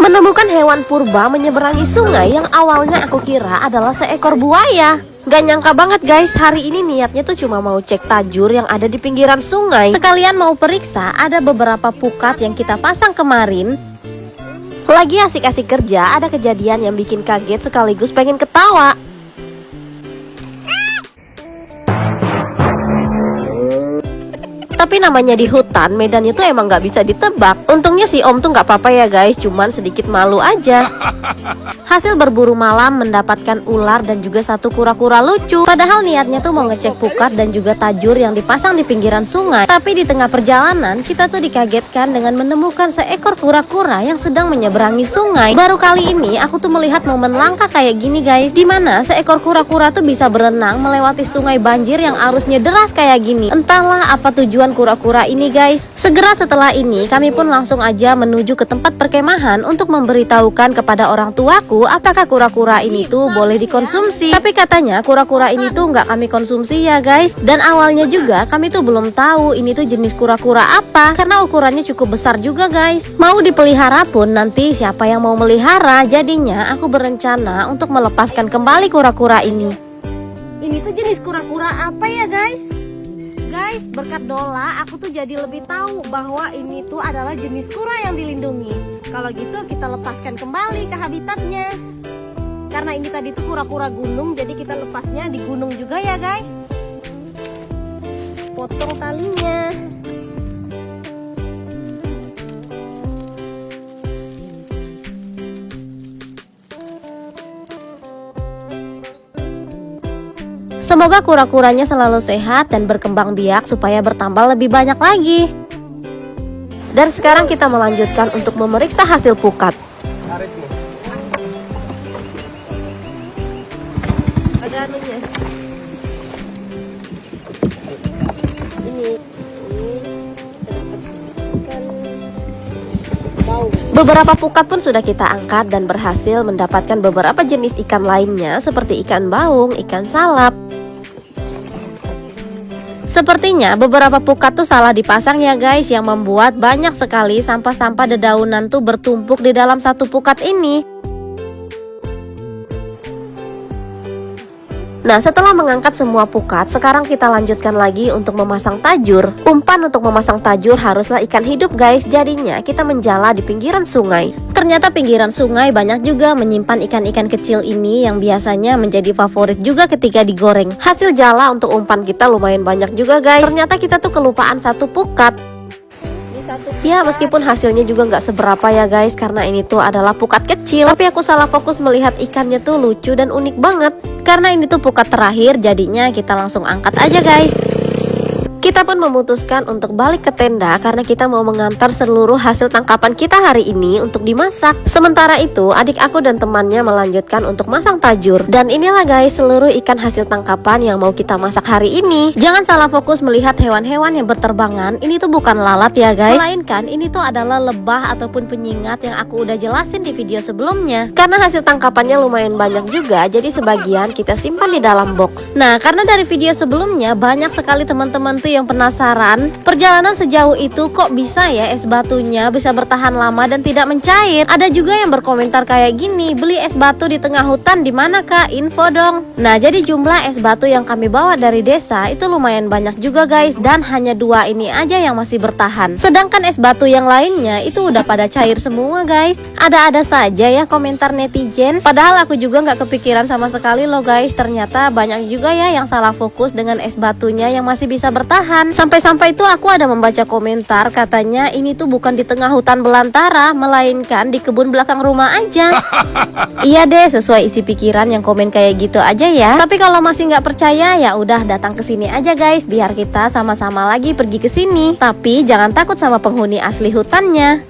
Menemukan hewan purba menyeberangi sungai yang awalnya aku kira adalah seekor buaya. Gak nyangka banget guys, hari ini niatnya tuh cuma mau cek tajur yang ada di pinggiran sungai. Sekalian mau periksa ada beberapa pukat yang kita pasang kemarin. Lagi asik-asik kerja, ada kejadian yang bikin kaget sekaligus pengen ketawa. Tapi namanya di hutan, medannya tuh emang gak bisa ditebak. Untungnya si Om tuh gak apa-apa ya guys, cuman sedikit malu aja. Hasil berburu malam mendapatkan ular dan juga satu kura-kura lucu. Padahal niatnya tuh mau ngecek pukat dan juga tajur yang dipasang di pinggiran sungai. Tapi di tengah perjalanan kita tuh dikagetkan dengan menemukan seekor kura-kura yang sedang menyeberangi sungai. Baru kali ini aku tuh melihat momen langka kayak gini guys, dimana seekor kura-kura tuh bisa berenang melewati sungai banjir yang arusnya deras kayak gini. Entahlah apa tujuan kura-kura ini guys. Segera setelah ini kami pun langsung aja menuju ke tempat perkemahan untuk memberitahukan kepada orang tuaku apakah kura-kura ini tuh boleh dikonsumsi. Tapi katanya kura-kura ini tuh nggak kami konsumsi ya guys. Dan awalnya juga kami tuh belum tahu ini tuh jenis kura-kura apa, karena ukurannya cukup besar juga guys. Mau dipelihara pun nanti siapa yang mau melihara. Jadinya aku berencana untuk melepaskan kembali kura-kura ini. Ini tuh jenis kura-kura apa ya guys? Guys, berkat Dola aku tuh jadi lebih tahu bahwa ini tuh adalah jenis kura yang dilindungi. Kalau gitu kita lepaskan kembali ke habitatnya. Karena ini tadi tuh kura-kura gunung, jadi kita lepasnya di gunung juga ya guys. Potong talinya. Semoga kura-kuranya selalu sehat dan berkembang biak supaya bertambah lebih banyak lagi. Dan sekarang kita melanjutkan untuk memeriksa hasil pukat. Ada anunya. Beberapa pukat pun sudah kita angkat dan berhasil mendapatkan beberapa jenis ikan lainnya seperti ikan baung, ikan salap. Sepertinya beberapa pukat tuh salah dipasang ya guys, yang membuat banyak sekali sampah-sampah dedaunan tuh bertumpuk di dalam satu pukat ini. Nah, setelah mengangkat semua pukat, sekarang kita lanjutkan lagi untuk memasang tajur. Umpan untuk memasang tajur haruslah ikan hidup guys, jadinya kita menjala di pinggiran sungai. Ternyata pinggiran sungai banyak juga menyimpan ikan-ikan kecil ini yang biasanya menjadi favorit juga ketika digoreng. Hasil jala untuk umpan kita lumayan banyak juga guys. Ternyata kita tuh kelupaan satu pukat. Ya, meskipun hasilnya juga nggak seberapa ya guys, karena ini tuh adalah pukat kecil. Tapi aku salah fokus melihat ikannya tuh lucu dan unik banget. Karena ini tuh pukat terakhir, jadinya kita langsung angkat aja guys. Kita pun memutuskan untuk balik ke tenda karena kita mau mengantar seluruh hasil tangkapan kita hari ini untuk dimasak. Sementara itu, adik aku dan temannya melanjutkan untuk masang tajur. Dan inilah guys seluruh ikan hasil tangkapan yang mau kita masak hari ini. Jangan salah fokus melihat hewan-hewan yang berterbangan. Ini tuh bukan lalat ya guys, melainkan ini tuh adalah lebah ataupun penyingat yang aku udah jelasin di video sebelumnya. Karena hasil tangkapannya lumayan banyak juga, jadi sebagian kita simpan di dalam box. Nah, karena dari video sebelumnya banyak sekali teman-teman tuh yang penasaran perjalanan sejauh itu kok bisa ya es batunya bisa bertahan lama dan tidak mencair. Ada juga yang berkomentar kayak gini, beli es batu di tengah hutan di mana kak? Info dong. Nah, jadi jumlah es batu yang kami bawa dari desa itu lumayan banyak juga guys, dan hanya 2 ini aja yang masih bertahan. Sedangkan es batu yang lainnya itu udah pada cair semua guys. Ada-ada saja ya komentar netizen. Padahal aku juga nggak kepikiran sama sekali loh guys. Ternyata banyak juga ya yang salah fokus dengan es batunya yang masih bisa bertahan. Sampai-sampai itu aku ada membaca komentar katanya ini tuh bukan di tengah hutan belantara, melainkan di kebun belakang rumah aja. Iya deh, sesuai isi pikiran yang komen kayak gitu aja ya. Tapi kalau masih nggak percaya ya udah datang ke sini aja guys, biar kita sama-sama lagi pergi ke sini. Tapi jangan takut sama penghuni asli hutannya.